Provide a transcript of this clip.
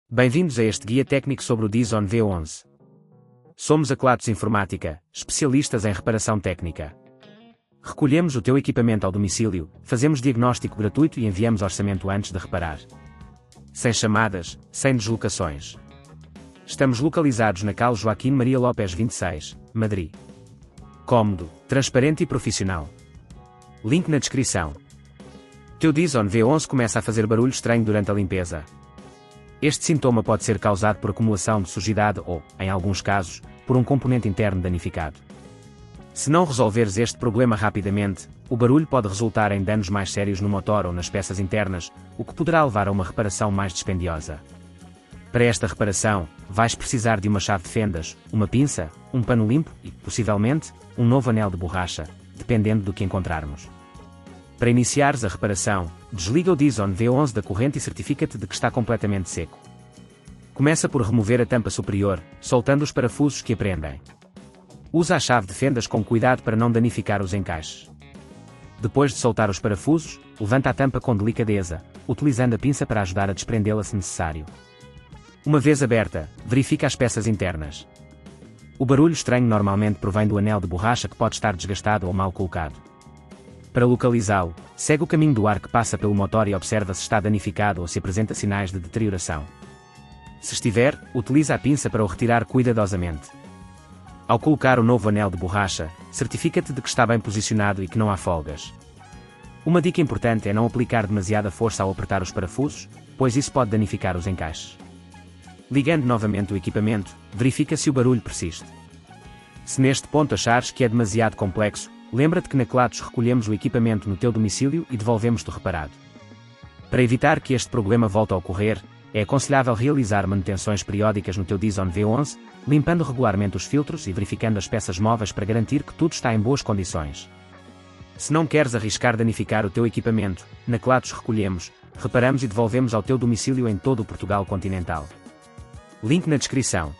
Bem-vindos a este guia técnico sobre o Dyson V11. Somos a Kelatos Informática, especialistas em reparação técnica. Recolhemos o teu equipamento ao domicílio, fazemos diagnóstico gratuito e enviamos orçamento antes de reparar. Sem chamadas, sem deslocações. Estamos localizados na Cal Joaquim Maria Lopes 26, Madrid. Cómodo, transparente e profissional. Link na descrição. Teu Dyson V11 começa a fazer barulho estranho durante a limpeza. Este sintoma pode ser causado por acumulação de sujidade ou, em alguns casos, por um componente interno danificado. Se não resolveres este problema rapidamente, o barulho pode resultar em danos mais sérios no motor ou nas peças internas, o que poderá levar a uma reparação mais dispendiosa. Para esta reparação, vais precisar de uma chave de fendas, uma pinça, um pano limpo e, possivelmente, um novo anel de borracha, dependendo do que encontrarmos. Para iniciares a reparação, desliga o Dyson V11 da corrente e certifica-te de que está completamente seco. Começa por remover a tampa superior, soltando os parafusos que a prendem. Usa a chave de fendas com cuidado para não danificar os encaixes. Depois de soltar os parafusos, levanta a tampa com delicadeza, utilizando a pinça para ajudar a desprendê-la se necessário. Uma vez aberta, verifica as peças internas. O barulho estranho normalmente provém do anel de borracha que pode estar desgastado ou mal colocado. Para localizá-lo, segue o caminho do ar que passa pelo motor e observa se está danificado ou se apresenta sinais de deterioração. Se estiver, utiliza a pinça para o retirar cuidadosamente. Ao colocar o novo anel de borracha, certifica-te de que está bem posicionado e que não há folgas. Uma dica importante é não aplicar demasiada força ao apertar os parafusos, pois isso pode danificar os encaixes. Ligando novamente o equipamento, verifica se o barulho persiste. Se neste ponto achares que é demasiado complexo, lembra-te que na Kelatos recolhemos o equipamento no teu domicílio e devolvemos-te reparado. Para evitar que este problema volte a ocorrer, é aconselhável realizar manutenções periódicas no teu Dyson V11, limpando regularmente os filtros e verificando as peças móveis para garantir que tudo está em boas condições. Se não queres arriscar danificar o teu equipamento, na Kelatos recolhemos, reparamos e devolvemos ao teu domicílio em todo o Portugal continental. Link na descrição.